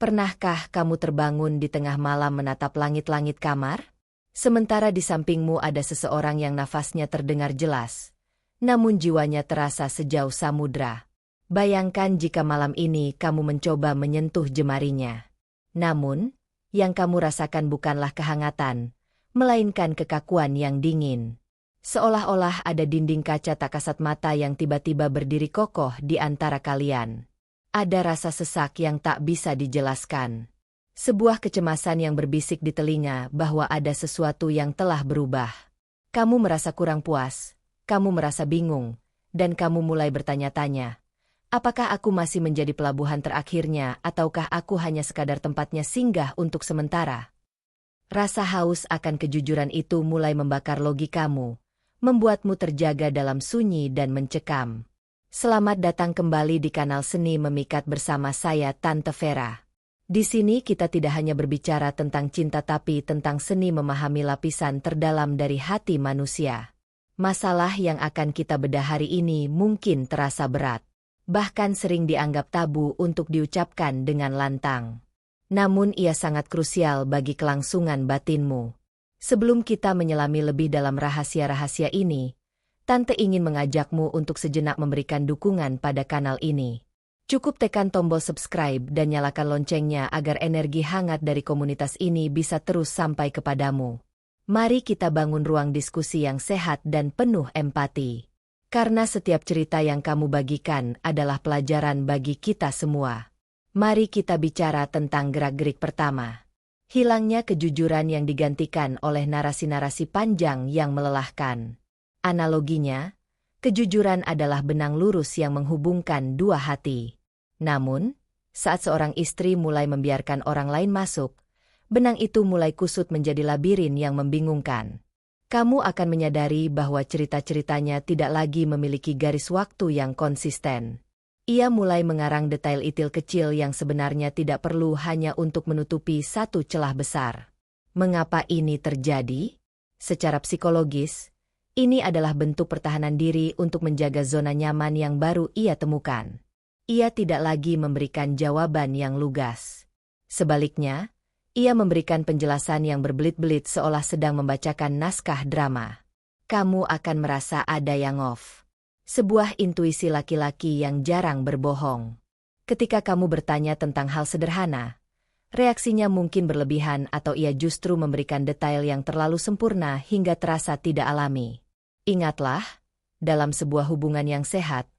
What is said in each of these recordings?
Pernahkah kamu terbangun di tengah malam menatap langit-langit kamar? Sementara di sampingmu ada seseorang yang nafasnya terdengar jelas, namun jiwanya terasa sejauh samudra. Bayangkan jika malam ini kamu mencoba menyentuh jemarinya. Namun, yang kamu rasakan bukanlah kehangatan, melainkan kekakuan yang dingin. Seolah-olah ada dinding kaca tak kasat mata yang tiba-tiba berdiri kokoh di antara kalian. Ada rasa sesak yang tak bisa dijelaskan. Sebuah kecemasan yang berbisik di telinga bahwa ada sesuatu yang telah berubah. Kamu merasa kurang puas, kamu merasa bingung, dan kamu mulai bertanya-tanya. Apakah aku masih menjadi pelabuhan terakhirnya ataukah aku hanya sekadar tempatnya singgah untuk sementara? Rasa haus akan kejujuran itu mulai membakar logikamu, membuatmu terjaga dalam sunyi dan mencekam. Selamat datang kembali di kanal Seni Memikat bersama saya Tante Vera. Di sini kita tidak hanya berbicara tentang cinta tapi tentang seni memahami lapisan terdalam dari hati manusia. Masalah yang akan kita bedah hari ini mungkin terasa berat. Bahkan sering dianggap tabu untuk diucapkan dengan lantang. Namun ia sangat krusial bagi kelangsungan batinmu. Sebelum kita menyelami lebih dalam rahasia-rahasia ini, Tante ingin mengajakmu untuk sejenak memberikan dukungan pada kanal ini. Cukup tekan tombol subscribe dan nyalakan loncengnya agar energi hangat dari komunitas ini bisa terus sampai kepadamu. Mari kita bangun ruang diskusi yang sehat dan penuh empati. Karena setiap cerita yang kamu bagikan adalah pelajaran bagi kita semua. Mari kita bicara tentang gerak-gerik pertama. Hilangnya kejujuran yang digantikan oleh narasi-narasi panjang yang melelahkan. Analoginya, kejujuran adalah benang lurus yang menghubungkan dua hati. Namun, saat seorang istri mulai membiarkan orang lain masuk, benang itu mulai kusut menjadi labirin yang membingungkan. Kamu akan menyadari bahwa cerita-ceritanya tidak lagi memiliki garis waktu yang konsisten. Ia mulai mengarang detail itil kecil yang sebenarnya tidak perlu hanya untuk menutupi satu celah besar. Mengapa ini terjadi? Secara psikologis, ini adalah bentuk pertahanan diri untuk menjaga zona nyaman yang baru ia temukan. Ia tidak lagi memberikan jawaban yang lugas. Sebaliknya, ia memberikan penjelasan yang berbelit-belit seolah sedang membacakan naskah drama. Kamu akan merasa ada yang off. Sebuah intuisi laki-laki yang jarang berbohong. Ketika kamu bertanya tentang hal sederhana, reaksinya mungkin berlebihan atau ia justru memberikan detail yang terlalu sempurna hingga terasa tidak alami. Ingatlah, dalam sebuah hubungan yang sehat,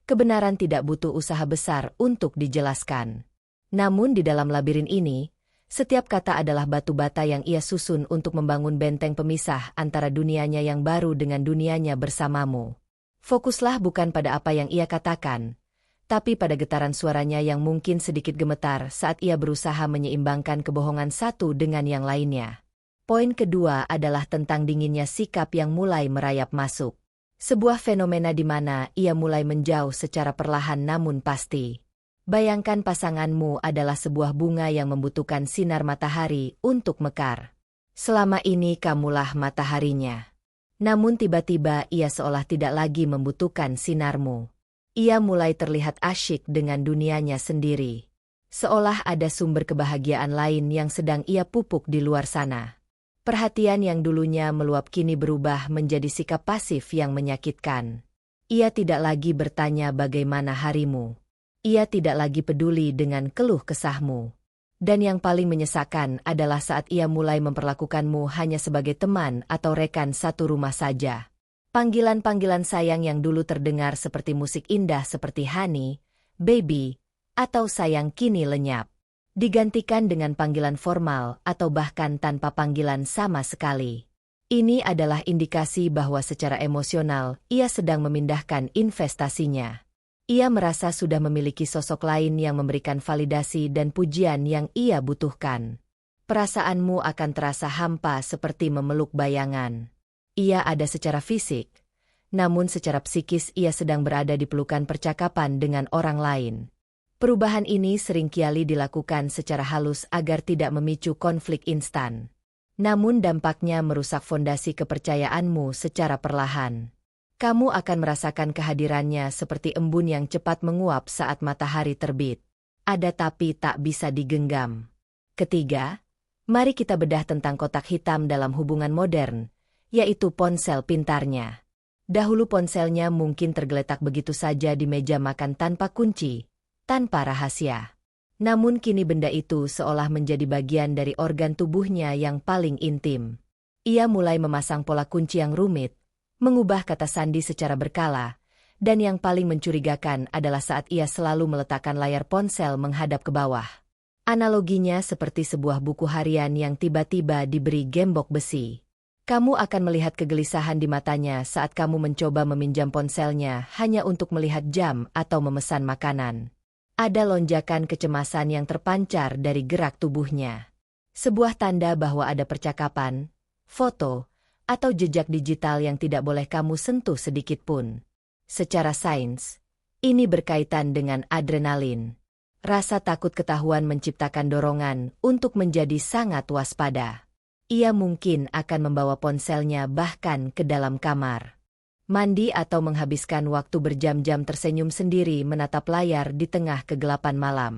kebenaran tidak butuh usaha besar untuk dijelaskan. Namun di dalam labirin ini, setiap kata adalah batu bata yang ia susun untuk membangun benteng pemisah antara dunianya yang baru dengan dunianya bersamamu. Fokuslah bukan pada apa yang ia katakan, tapi pada getaran suaranya yang mungkin sedikit gemetar saat ia berusaha menyeimbangkan kebohongan satu dengan yang lainnya. Poin kedua adalah tentang dinginnya sikap yang mulai merayap masuk. Sebuah fenomena di mana ia mulai menjauh secara perlahan namun pasti. Bayangkan pasanganmu adalah sebuah bunga yang membutuhkan sinar matahari untuk mekar. Selama ini kamulah mataharinya. Namun tiba-tiba ia seolah tidak lagi membutuhkan sinarmu. Ia mulai terlihat asyik dengan dunianya sendiri. Seolah ada sumber kebahagiaan lain yang sedang ia pupuk di luar sana. Perhatian yang dulunya meluap kini berubah menjadi sikap pasif yang menyakitkan. Ia tidak lagi bertanya bagaimana harimu. Ia tidak lagi peduli dengan keluh kesahmu. Dan yang paling menyesakkan adalah saat ia mulai memperlakukanmu hanya sebagai teman atau rekan satu rumah saja. Panggilan-panggilan sayang yang dulu terdengar seperti musik indah seperti honey, baby, atau sayang kini lenyap. Digantikan dengan panggilan formal atau bahkan tanpa panggilan sama sekali. Ini adalah indikasi bahwa secara emosional ia sedang memindahkan investasinya. Ia merasa sudah memiliki sosok lain yang memberikan validasi dan pujian yang ia butuhkan. Perasaanmu akan terasa hampa seperti memeluk bayangan. Ia ada secara fisik, namun secara psikis ia sedang berada di pelukan percakapan dengan orang lain. Perubahan ini seringkali dilakukan secara halus agar tidak memicu konflik instan. Namun dampaknya merusak fondasi kepercayaanmu secara perlahan. Kamu akan merasakan kehadirannya seperti embun yang cepat menguap saat matahari terbit. ada tapi tak bisa digenggam. Ketiga, mari kita bedah tentang kotak hitam dalam hubungan modern, yaitu ponsel pintarnya. Dahulu ponselnya mungkin tergeletak begitu saja di meja makan tanpa kunci, tanpa rahasia. Namun kini benda itu seolah menjadi bagian dari organ tubuhnya yang paling intim. Ia mulai memasang pola kunci yang rumit, mengubah kata sandi secara berkala, dan yang paling mencurigakan adalah saat ia selalu meletakkan layar ponsel menghadap ke bawah. Analoginya seperti sebuah buku harian yang tiba-tiba diberi gembok besi. Kamu akan melihat kegelisahan di matanya saat kamu mencoba meminjam ponselnya hanya untuk melihat jam atau memesan makanan. Ada lonjakan kecemasan yang terpancar dari gerak tubuhnya. Sebuah tanda bahwa ada percakapan, foto, atau jejak digital yang tidak boleh kamu sentuh sedikit pun. Secara sains, ini berkaitan dengan adrenalin. Rasa takut ketahuan menciptakan dorongan untuk menjadi sangat waspada. Ia mungkin akan membawa ponselnya bahkan ke dalam kamar. Mandi atau menghabiskan waktu berjam-jam tersenyum sendiri menatap layar di tengah kegelapan malam.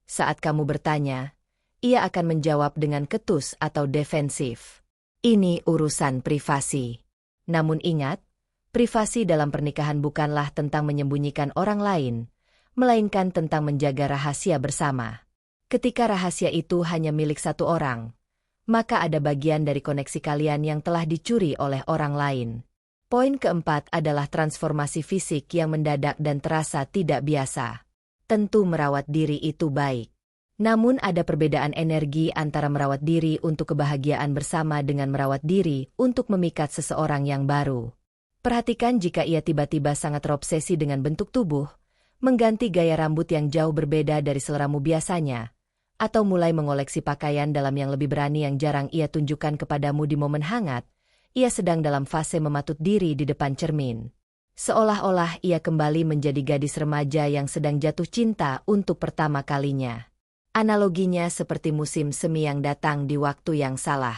Saat kamu bertanya, ia akan menjawab dengan ketus atau defensif. Ini urusan privasi. Namun ingat, privasi dalam pernikahan bukanlah tentang menyembunyikan orang lain, melainkan tentang menjaga rahasia bersama. Ketika rahasia itu hanya milik satu orang, maka ada bagian dari koneksi kalian yang telah dicuri oleh orang lain. Poin keempat adalah transformasi fisik yang mendadak dan terasa tidak biasa. Tentu merawat diri itu baik. Namun ada perbedaan energi antara merawat diri untuk kebahagiaan bersama dengan merawat diri untuk memikat seseorang yang baru. Perhatikan jika ia tiba-tiba sangat terobsesi dengan bentuk tubuh, mengganti gaya rambut yang jauh berbeda dari seleramu biasanya, atau mulai mengoleksi pakaian dalam yang lebih berani yang jarang ia tunjukkan kepadamu di momen hangat. Ia sedang dalam fase mematut diri di depan cermin. Seolah-olah ia kembali menjadi gadis remaja yang sedang jatuh cinta untuk pertama kalinya. Analoginya seperti musim semi yang datang di waktu yang salah.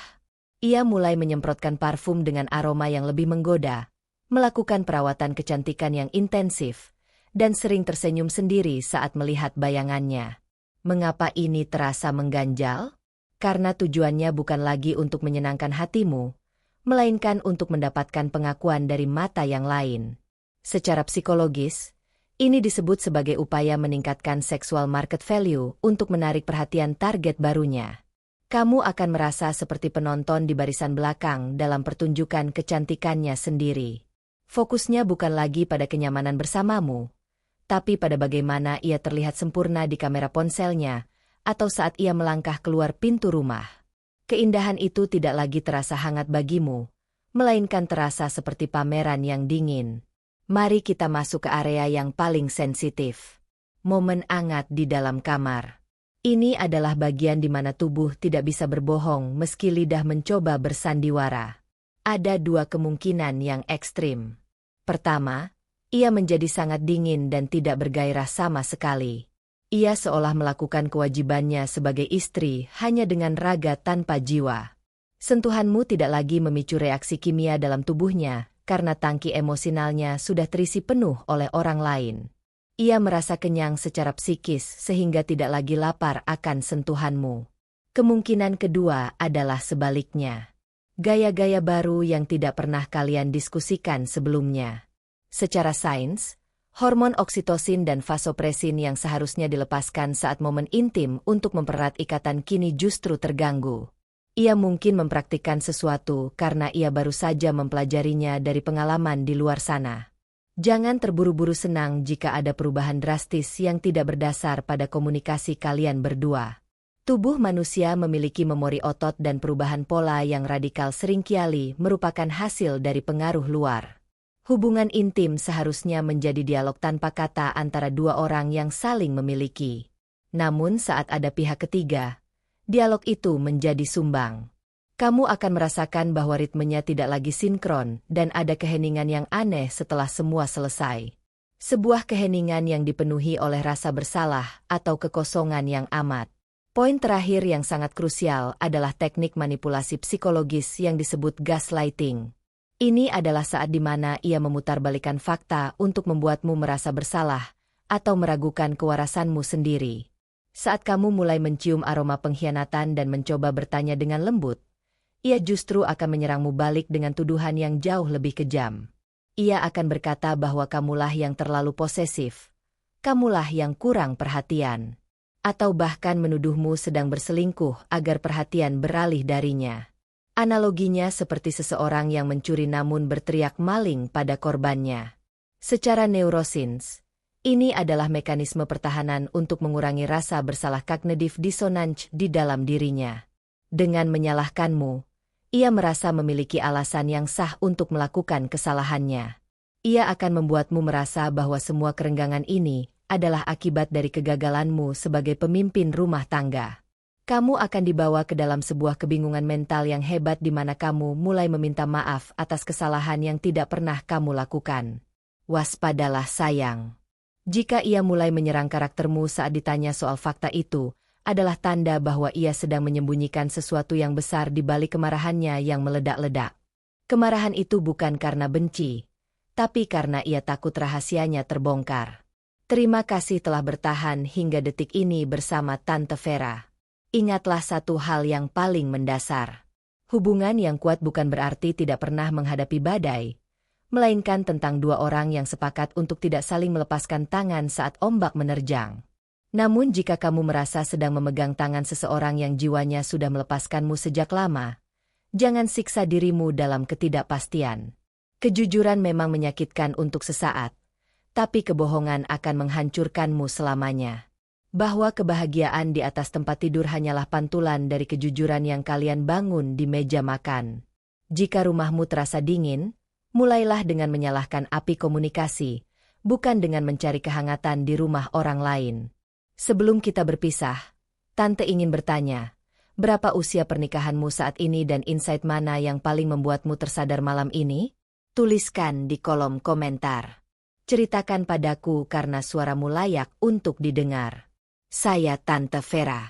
Ia mulai menyemprotkan parfum dengan aroma yang lebih menggoda, melakukan perawatan kecantikan yang intensif, dan sering tersenyum sendiri saat melihat bayangannya. Mengapa ini terasa mengganjal? Karena tujuannya bukan lagi untuk menyenangkan hatimu, melainkan untuk mendapatkan pengakuan dari mata yang lain. Secara psikologis, ini disebut sebagai upaya meningkatkan sexual market value untuk menarik perhatian target barunya. Kamu akan merasa seperti penonton di barisan belakang dalam pertunjukan kecantikannya sendiri. Fokusnya bukan lagi pada kenyamanan bersamamu, tapi pada bagaimana ia terlihat sempurna di kamera ponselnya, atau saat ia melangkah keluar pintu rumah. Keindahan itu tidak lagi terasa hangat bagimu, melainkan terasa seperti pameran yang dingin. Mari kita masuk ke area yang paling sensitif. Momen hangat di dalam kamar. Ini adalah bagian di mana tubuh tidak bisa berbohong meski lidah mencoba bersandiwara. Ada dua kemungkinan yang ekstrim. Pertama, ia menjadi sangat dingin dan tidak bergairah sama sekali. Ia seolah melakukan kewajibannya sebagai istri hanya dengan raga tanpa jiwa. Sentuhanmu tidak lagi memicu reaksi kimia dalam tubuhnya karena tangki emosionalnya sudah terisi penuh oleh orang lain. Ia merasa kenyang secara psikis sehingga tidak lagi lapar akan sentuhanmu. Kemungkinan kedua adalah sebaliknya. Gaya-gaya baru yang tidak pernah kalian diskusikan sebelumnya. Secara sains, hormon oksitosin dan vasopresin yang seharusnya dilepaskan saat momen intim untuk mempererat ikatan kini justru terganggu. Ia mungkin mempraktikkan sesuatu karena ia baru saja mempelajarinya dari pengalaman di luar sana. Jangan terburu-buru senang jika ada perubahan drastis yang tidak berdasar pada komunikasi kalian berdua. Tubuh manusia memiliki memori otot dan perubahan pola yang radikal seringkali merupakan hasil dari pengaruh luar. Hubungan intim seharusnya menjadi dialog tanpa kata antara dua orang yang saling memiliki. Namun saat ada pihak ketiga, dialog itu menjadi sumbang. Kamu akan merasakan bahwa ritmenya tidak lagi sinkron dan ada keheningan yang aneh setelah semua selesai. Sebuah keheningan yang dipenuhi oleh rasa bersalah atau kekosongan yang amat. Poin terakhir yang sangat krusial adalah teknik manipulasi psikologis yang disebut gaslighting. Ini adalah saat di mana ia memutarbalikkan fakta untuk membuatmu merasa bersalah atau meragukan kewarasanmu sendiri. Saat kamu mulai mencium aroma pengkhianatan dan mencoba bertanya dengan lembut, ia justru akan menyerangmu balik dengan tuduhan yang jauh lebih kejam. Ia akan berkata bahwa kamulah yang terlalu posesif, kamulah yang kurang perhatian, atau bahkan menuduhmu sedang berselingkuh agar perhatian beralih darinya. Analoginya seperti seseorang yang mencuri namun berteriak maling pada korbannya. Secara neurosins, ini adalah mekanisme pertahanan untuk mengurangi rasa bersalah kognitif disonans di dalam dirinya. Dengan menyalahkanmu, ia merasa memiliki alasan yang sah untuk melakukan kesalahannya. Ia akan membuatmu merasa bahwa semua kerenggangan ini adalah akibat dari kegagalanmu sebagai pemimpin rumah tangga. Kamu akan dibawa ke dalam sebuah kebingungan mental yang hebat di mana kamu mulai meminta maaf atas kesalahan yang tidak pernah kamu lakukan. Waspadalah sayang. Jika ia mulai menyerang karaktermu saat ditanya soal fakta itu, adalah tanda bahwa ia sedang menyembunyikan sesuatu yang besar di balik kemarahannya yang meledak-ledak. Kemarahan itu bukan karena benci, tapi karena ia takut rahasianya terbongkar. Terima kasih telah bertahan hingga detik ini bersama Tante Vera. Ingatlah satu hal yang paling mendasar. Hubungan yang kuat bukan berarti tidak pernah menghadapi badai, melainkan tentang dua orang yang sepakat untuk tidak saling melepaskan tangan saat ombak menerjang. Namun jika kamu merasa sedang memegang tangan seseorang yang jiwanya sudah melepaskanmu sejak lama, jangan siksa dirimu dalam ketidakpastian. Kejujuran memang menyakitkan untuk sesaat, tapi kebohongan akan menghancurkanmu selamanya. Bahwa kebahagiaan di atas tempat tidur hanyalah pantulan dari kejujuran yang kalian bangun di meja makan. Jika rumahmu terasa dingin, mulailah dengan menyalakan api komunikasi, bukan dengan mencari kehangatan di rumah orang lain. Sebelum kita berpisah, Tante ingin bertanya, berapa usia pernikahanmu saat ini dan insight mana yang paling membuatmu tersadar malam ini? Tuliskan di kolom komentar. Ceritakan padaku karena suaramu layak untuk didengar. Saya Tante Vera.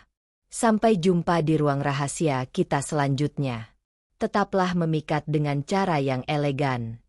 Sampai jumpa di ruang rahasia kita selanjutnya. Tetaplah memikat dengan cara yang elegan.